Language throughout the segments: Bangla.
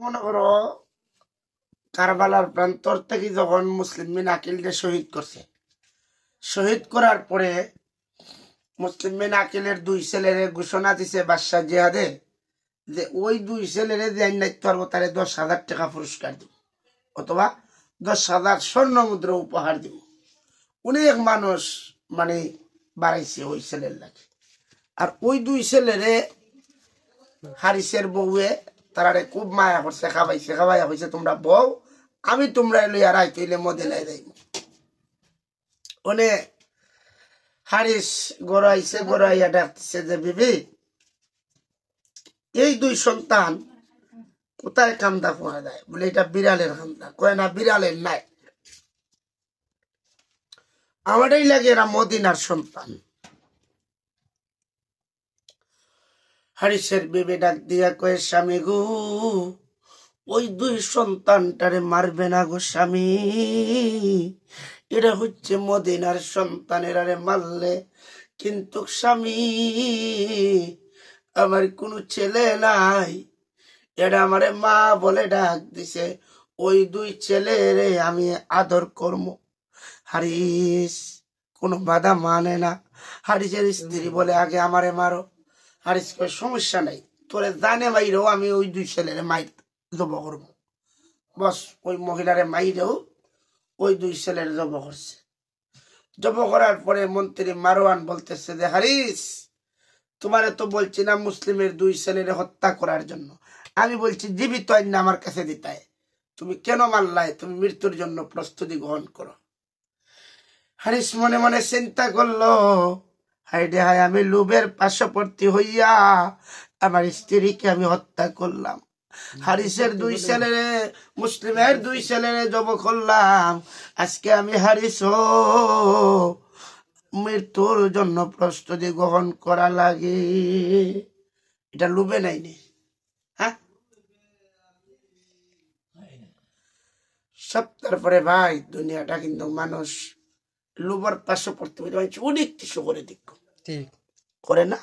মনে করো কারবালার প্রান্তর থেকে যখন মুসলিম আকিলকে শহীদ করছে, শহীদ করার পরে মুসলিম আকিলের দুই ছেলের ঘোষণা দিছে বাদশাহ জিহাদে যে ওই দুই ছেলেরে যে আইনাইতে পারবো তারে 10,000 টাকা পুরস্কার দিব অথবা 10,000 স্বর্ণ মুদ্রা উপহার দিব। অনেক মানুষ মানে বাড়াইছে ওই ছেলের লাগে। আর ওই দুই ছেলেরে হারিসের বউয়ে তারারে খুব মায়া করছে, খাওয়াইয়া হয়েছে তোমরা বউ আমি তোমরা লইয়া রাই তৈলে মদিনায় যাইব। ওনে হারিস গড়াইয়া ডাকতেছে যে বিবি এই দুই সন্তান কোথায় কান্দা পড়া যায়? বলে এটা বিড়ালের কান্দা। কয় না বিড়ালের নাই, আমারই লাগে এরা মদিনার সন্তান। হারিসের বিবি ডাক দিয়া কয়ে স্বামী গো ওই দুই সন্তানটারে মারবে না গো স্বামী, এরা হচ্ছে মদিনার সন্তান, এরারে মারলে কিন্তু স্বামী আমার কোনো ছেলে নাই, এটা আমারে মা বলে ডাক দিছে, ওই দুই ছেলেরে আমি আদর করব। হারিস কোনো বাধা মানে না। হারিসের স্ত্রী বলে আগে আমারে মারো। হারিস কয় সমস্যা নাই, তোরে জানে মাইরেও আমি ওই দুই ছেলেরে মাইর জব করবো। বস ওই মহিলারে মাইরেও ওই দুই ছেলের জব করছে। জব করার পরে মন্ত্রী মারওয়ান বলতেছে যে হারিস তোমারে তো বলছি না মুসলিমের দুই ছেলেরে হত্যা করার জন্য, আমি বলছি জীবিত আইন আমার কাছে দিতায়, তুমি কেন মারলাই? তুমি মৃত্যুর জন্য প্রস্তুতি গ্রহণ করো। হারিস মনে মনে চিন্তা করলো হাইডে হাই আমি লোভের পার্শ্ববর্তী হইয়া আমার স্ত্রীকে আমি হত্যা করলাম, হারিসের দুই ছেলেরে মুসলিমের দুই ছেলেরে জব করলাম, আজকে আমি হারিস মৃত্যুর জন্য প্রস্তুতি গ্রহণ করা লাগে। এটা লোভে নাইনি। হ্যাঁ সব তারপরে ভাই দুনিয়াটা কিন্তু মানুষ লোভের পার্শ্ববর্তী অনেক কিছু করে দিক করে না,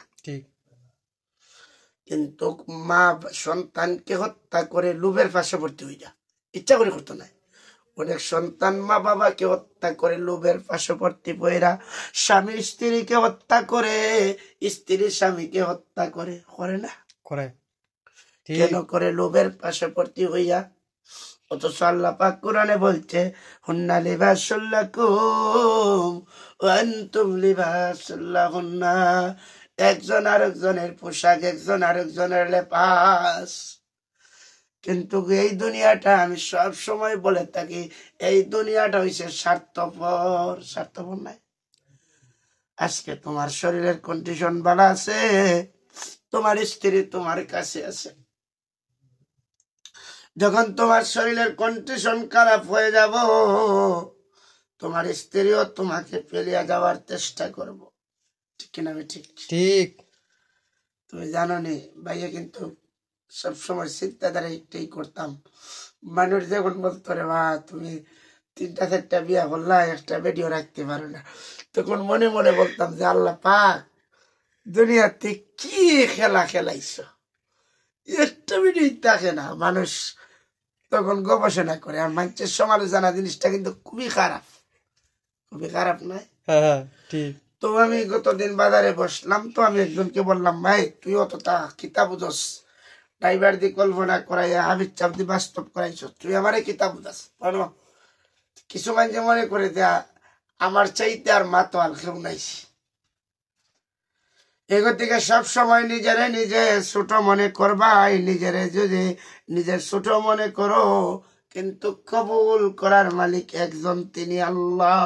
কিন্তু মা সন্তানকে হত্যা করে লোভের পার্শ্ববর্তী হয়ে যা ইচ্ছা করে করতো না। অনেক সন্তান মা বাবাকে হত্যা করে লোভের পার্শ্ববর্তী বইরা, স্বামী স্ত্রীকে হত্যা করে, স্ত্রী স্বামীকে হত্যা করে করে না করে কেন করে? লোভের পার্শ্ববর্তী হইয়া। অথচ আল্লাহ পাক কোরআনে বলছে হুন্না লিবাসুল লাকুম ওয়া আনতুম লিবাসুল লাহুন্না, একজন আরেকজনের পোশাক, একজন আরেকজনের লেবাস। কিন্তু এই দুনিয়াটা আমি সব সময় বলে থাকি এই দুনিয়াটা হইছে স্বার্থপর। স্বার্থপর নাই। আজকে তোমার শরীরের কন্ডিশন ভালো আছে, তোমার স্ত্রী তোমার কাছে আছে, যখন তোমার শরীরের কন্ডিশন খারাপ হয়ে যাব তোমার স্ত্রীও তোমাকে ফেলিয়া যাওয়ার চেষ্টা করব। ঠিক কিনা? ঠিক ঠিক। তুমি জানো নি ভাইয়া, কিন্তু সবসময় চিন্তাধারা একটাই করতাম, মানুষ যখন বলতো রে বা তুমি 3-4টা বিয়া করলা একটা ভিডিও রাখতে পারো না, তখন মনে মনে বলতাম যে আল্লাহ পাক দুনিয়াতে কি খেলা খেলাইছ, একটা ভিডিও থাকে না। মানুষ তখন গবেষণা করে, আর মানুষের সমালোচনা জিনিসটা কিন্তু খুবই খারাপ, খুবই খারাপ নয়? তো আমি গতদিন বাজারে বসলাম, তো আমি একজনকে বললাম ভাই তুই অতটা কিতাব বুঝস, ড্রাইভার দিয়ে কল্পনা করাইয়া হাবিজ চাপ দিয়ে বাস্তব করাইছ, তুই আমারে কিতাব বুঝাস বলো। কিছু মানুষ মনে করে দেয়া আমার চাইতে আর মাতোয়াল কেউ নাইছি। এগো থেকে সবসময় নিজেরে নিজে ছোট মনে করবাই, নিজেরে যদি নিজের ছোট মনে করো কিন্তু কবুল করার মালিক একজন, তিনি আল্লাহ।